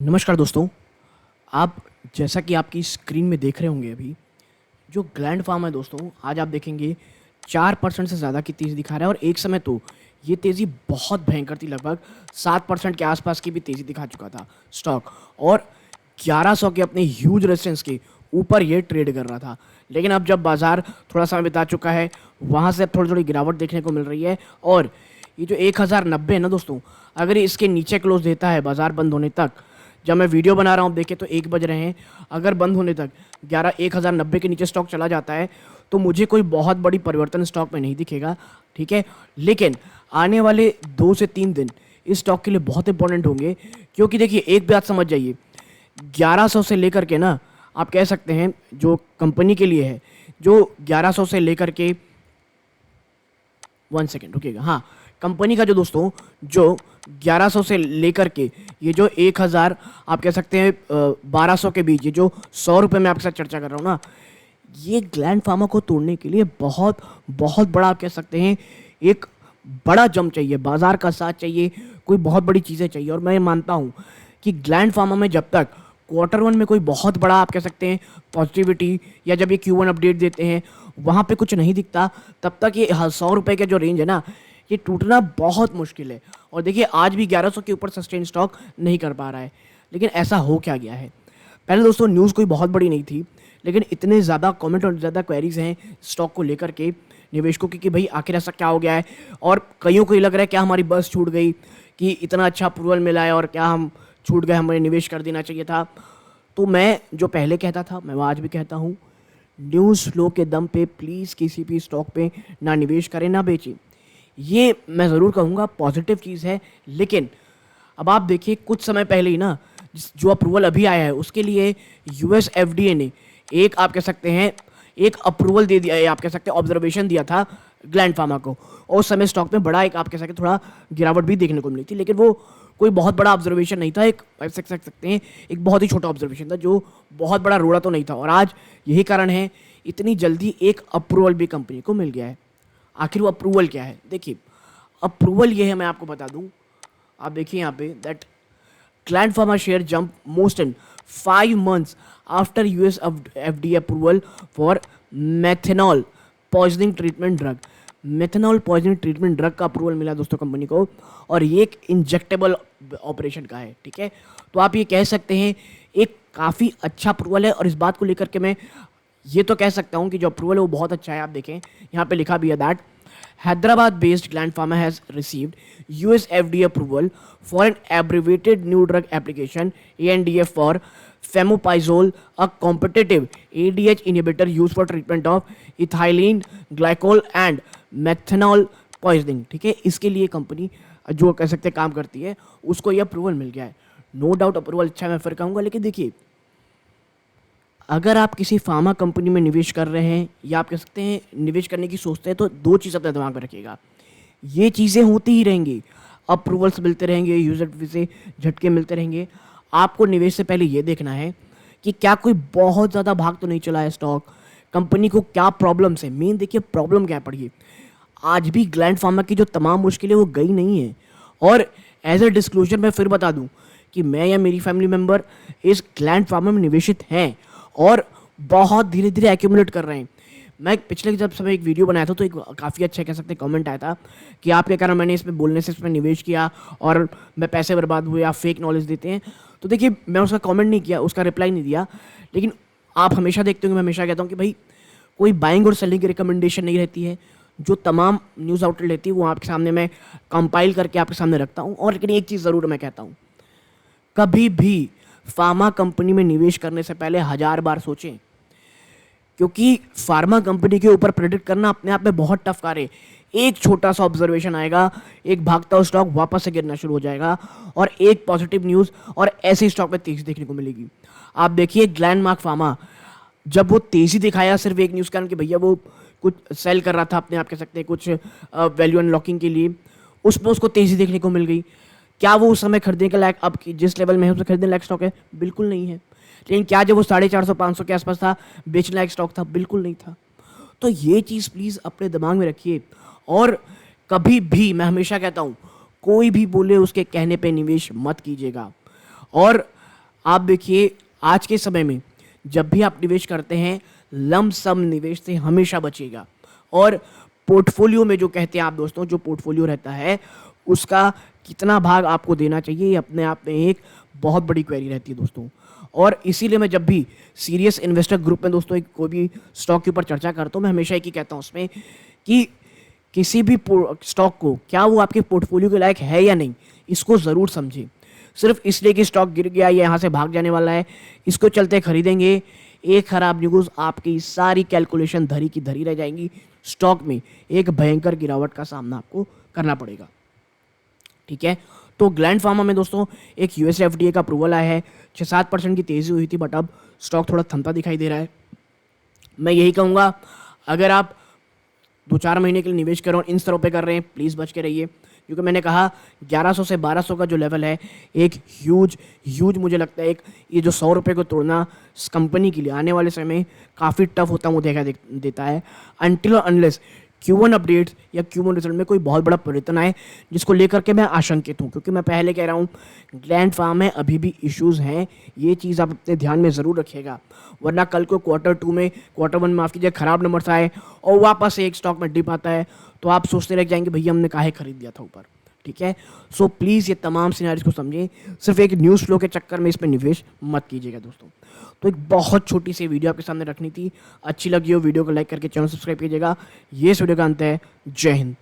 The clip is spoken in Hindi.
नमस्कार दोस्तों। आप जैसा कि आपकी स्क्रीन में देख रहे होंगे अभी, जो ग्लैंड फार्म है दोस्तों, आज आप देखेंगे 4% से ज़्यादा की तेज़ी दिखा रहा है और एक समय तो ये तेज़ी बहुत भयंकर थी, लगभग 7% के आसपास की भी तेज़ी दिखा चुका था स्टॉक और 1100 के अपने ह्यूज रेजिस्टेंस के ऊपर ये ट्रेड कर रहा था। लेकिन अब जब बाज़ार थोड़ा समय बिता चुका है, वहाँ से अब थोड़ी-थोड़ी गिरावट देखने को मिल रही है और ये जो 1090 है ना दोस्तों, अगर ये इसके नीचे क्लोज़ देता है बाज़ार बंद होने तक, जब मैं वीडियो बना रहा हूँ देखें तो 1 बज रहे हैं, अगर बंद होने तक 1090 के नीचे स्टॉक चला जाता है तो मुझे कोई बहुत बड़ी परिवर्तन स्टॉक में नहीं दिखेगा, ठीक है। लेकिन आने वाले 2 से 3 दिन इस स्टॉक के लिए बहुत इंपॉर्टेंट होंगे, क्योंकि देखिए एक बात समझ जाइए, 1100 से लेकर के ना आप कह सकते हैं जो कंपनी के लिए है, जो 1100 से लेकर के 1 सेकेंड रुकिएगा, हाँ, कंपनी का जो दोस्तों जो 1100 से लेकर के ये जो 1000 आप कह सकते हैं 1200 के बीच, ये जो 100 रुपये में आपके साथ चर्चा कर रहा हूँ ना, ये ग्लैंड फार्मा को तोड़ने के लिए बहुत बहुत बड़ा आप कह सकते हैं एक बड़ा जंप चाहिए, बाजार का साथ चाहिए, कोई बहुत बड़ी चीज़ें चाहिए। और मैं मानता हूँ कि ग्लैंड फार्मा में जब तक क्वार्टर 1 में कोई बहुत बड़ा आप कह सकते हैं पॉजिटिविटी, या जब ये Q1 अपडेट देते हैं वहाँ पे कुछ नहीं दिखता, तब तक ये 100 रुपये का जो रेंज है ना, ये टूटना बहुत मुश्किल है। और देखिए आज भी 1100 के ऊपर सस्टेन स्टॉक नहीं कर पा रहा है। लेकिन ऐसा हो क्या गया है? पहले दोस्तों न्यूज़ कोई बहुत बड़ी नहीं थी, लेकिन इतने ज़्यादा कमेंट और ज़्यादा क्वेरीज हैं स्टॉक को लेकर के निवेशकों की कि भाई आखिर ऐसा क्या हो गया है, और कईयों को ये लग रहा है क्या हमारी बस छूट गई कि इतना अच्छा अप्रूवल मिला है और क्या हम छूट गए, हमें निवेश कर देना चाहिए था। तो मैं जो पहले कहता था मैं वो आज भी कहता हूँ, न्यूज़ फ्लो के दम पे प्लीज़ किसी भी स्टॉक पे ना निवेश करें ना बेचें। ये मैं ज़रूर कहूँगा पॉजिटिव चीज़ है। लेकिन अब आप देखिए कुछ समय पहले ही ना जो अप्रूवल अभी आया है उसके लिए यूएस एफडीए ने एक आप कह सकते हैं एक अप्रूवल दे दिया, आप कह सकते हैं ऑब्जर्वेशन दिया था ग्लैंड फार्मा को, और उस समय स्टॉक में बड़ा एक आप कह सकते हैं थोड़ा गिरावट भी देखने को मिली थी। लेकिन वो कोई बहुत बड़ा ऑब्जर्वेशन नहीं था, एक आप सकते हैं एक बहुत ही छोटा ऑब्जर्वेशन था जो बहुत बड़ा रोड़ा तो नहीं था। और आज यही कारण है इतनी जल्दी एक अप्रूवल भी कंपनी को मिल गया है। आखिर वो अप्रूवल क्या है? देखिए अप्रूवल ये है, मैं आपको बता दूं, आप देखिए यहाँ पे that Gland Pharma share jump most in 5 months after US FDA approval for methanol poisoning treatment drug। Methanol poisoning treatment drug का अप्रूवल मिला दोस्तों कंपनी को, और ये एक इंजेक्टेबल ऑपरेशन का है, ठीक है। तो आप ये कह सकते हैं एक काफ़ी अच्छा अप्रूवल है, और इस बात को लेकर के मैं ये तो कह सकता हूँ कि जो अप्रूवल है वो बहुत अच्छा है। आप देखें यहाँ पे लिखा भी है that Hyderabad-based Gland Pharma has received US FDA approval for an abbreviated new drug application (ANDA) for famotidine, a competitive ADH inhibitor used for treatment of ethylene glycol and methanol poisoning। ठीक है, इसके लिए कंपनी जो कह सकते हैं काम करती है उसको ये अप्रूवल मिल गया है। नो डाउट अप्रूवल अच्छा है, मैं फिर कहूँगा। लेकिन देखिए अगर आप किसी फार्मा कंपनी में निवेश कर रहे हैं या आप कह सकते हैं निवेश करने की सोचते हैं, तो दो चीज़ अपने दिमाग में रखिएगा, ये चीज़ें होती ही रहेंगी, अप्रूवल्स मिलते रहेंगे, यूजर से झटके मिलते रहेंगे। आपको निवेश से पहले ये देखना है कि क्या कोई बहुत ज़्यादा भाग तो नहीं चला है स्टॉक, कंपनी को क्या प्रॉब्लम्स है। मेन देखिए प्रॉब्लम क्या पड़ी, आज भी ग्लैंड फार्मा की जो तमाम मुश्किलें वो गई नहीं है। और एज ए डिस्क्लोजर मैं फिर बता दूं कि मैं या मेरी फैमिली मेम्बर इस ग्लैंड फार्मा में निवेशित हैं और बहुत धीरे धीरे एक्यूमुलेट कर रहे हैं। मैं पिछले जब समय एक वीडियो बनाया था तो एक काफ़ी अच्छा कह सकते हैं कमेंट आया था कि आपके कारण मैंने इसमें बोलने से इसमें निवेश किया और मैं पैसे बर्बाद हुए, आप फेक नॉलेज देते हैं। तो देखिए मैं उसका कमेंट नहीं किया, उसका रिप्लाई नहीं दिया। लेकिन आप हमेशा देखते होंगे, मैं हमेशा कहता हूँ कि भाई कोई बाइंग और सेलिंग की रिकमेंडेशन नहीं रहती है, जो तमाम न्यूज़ आउटलेट रहती है वो आपके सामने मैं कंपाइल करके आपके सामने रखता हूँ। और लेकिन एक चीज़ ज़रूर मैं कहता हूँ, कभी भी फार्मा कंपनी में निवेश करने से पहले 1000 बार सोचें, क्योंकि फार्मा कंपनी के ऊपर प्रेडिक्ट करना अपने आप में बहुत टफ कार्य है। एक छोटा सा ऑब्जर्वेशन आएगा, एक भागता हुआ स्टॉक वापस से गिरना शुरू हो जाएगा, और एक पॉजिटिव न्यूज़ और ऐसे स्टॉक में तेजी देखने को मिलेगी। आप देखिए ग्लैंडमार्क फार्मा जब वो तेजी दिखाया सिर्फ एक न्यूज़ कारण कि भैया वो कुछ सेल कर रहा था अपने आप कह सकते हैं कुछ वैल्यू अनलॉकिंग के लिए, उसमें उसको तेजी देखने को मिल गई। क्या वो उस समय खरीदने के लायक, अब जिस लेवल में है उसे खरीदने लायक स्टॉक है? बिल्कुल नहीं है। लेकिन क्या जब वो 450-500 के आसपास था बेचने लायक स्टॉक था? बिल्कुल नहीं था। तो ये चीज़ प्लीज़ अपने दिमाग में रखिए, और कभी भी मैं हमेशा कहता हूँ कोई भी बोले उसके कहने पे निवेश मत कीजिएगा। और आप देखिए आज के समय में जब भी आप निवेश करते हैं, लंप सम निवेश से हमेशा बचिएगा। और पोर्टफोलियो में जो कहते हैं आप दोस्तों, जो पोर्टफोलियो रहता है उसका कितना भाग आपको देना चाहिए, ये अपने आप में एक बहुत बड़ी क्वेरी रहती है दोस्तों। और इसीलिए मैं जब भी सीरियस इन्वेस्टर ग्रुप में दोस्तों कोई भी स्टॉक के ऊपर चर्चा करता हूँ, मैं हमेशा एक ही कहता हूँ उसमें कि किसी भी स्टॉक को क्या वो आपके पोर्टफोलियो के लायक है या नहीं, इसको ज़रूर समझें। सिर्फ इसलिए कि स्टॉक गिर गया या यहाँ से भाग जाने वाला है, इसको चलते खरीदेंगे, एक खराब न्यूज़ आपकी सारी कैलकुलेशन धरी की धरी रह जाएंगी। स्टॉक में एक भयंकर गिरावट का सामना आपको करना पड़ेगा। ठीक है, तो ग्लैंड फार्मा में दोस्तों एक यूएस एफडीए का अप्रूवल आया है, 6-7% की तेज़ी हुई थी, बट अब स्टॉक थोड़ा थमता दिखाई दे रहा है। मैं यही कहूँगा, अगर आप 2-4 महीने के लिए निवेश कर रहे हो, इन स्तरों पे कर रहे हैं, प्लीज़ बच के रहिए, क्योंकि मैंने कहा 1100 से 1200 का जो लेवल है, एक ह्यूज मुझे लगता है, एक ये जो 100 रुपये को तोड़ना इस कंपनी के लिए आने वाले समय में काफ़ी टफ होता वो देता है, अनटिल और अनलेस Q1 अपडेट्स या Q1 रिजल्ट में कोई बहुत बड़ा परिवर्तन आए, जिसको लेकर के मैं आशंकित हूँ। क्योंकि मैं पहले कह रहा हूँ, ग्लैंड फार्म में अभी भी इश्यूज़ हैं, ये चीज़ आप अपने ध्यान में ज़रूर रखिएगा, वरना कल को क्वार्टर वन माफ़ कीजिए, ख़राब नंबर्स आए और वापस से एक स्टॉक में डिप आता है, तो आप सोचते रह जाएंगे भैया हमने काहे खरीद दिया था ऊपर। ठीक है, सो प्लीज़ ये तमाम सिनेरियोस को समझें, सिर्फ एक न्यूज़ फ्लो के चक्कर में इसमें निवेश मत कीजिएगा दोस्तों। तो एक बहुत छोटी सी वीडियो आपके सामने रखनी थी, अच्छी लगी हो वीडियो को लाइक करके चैनल सब्सक्राइब कीजिएगा। ये इस वीडियो का अंत है। जय हिंद।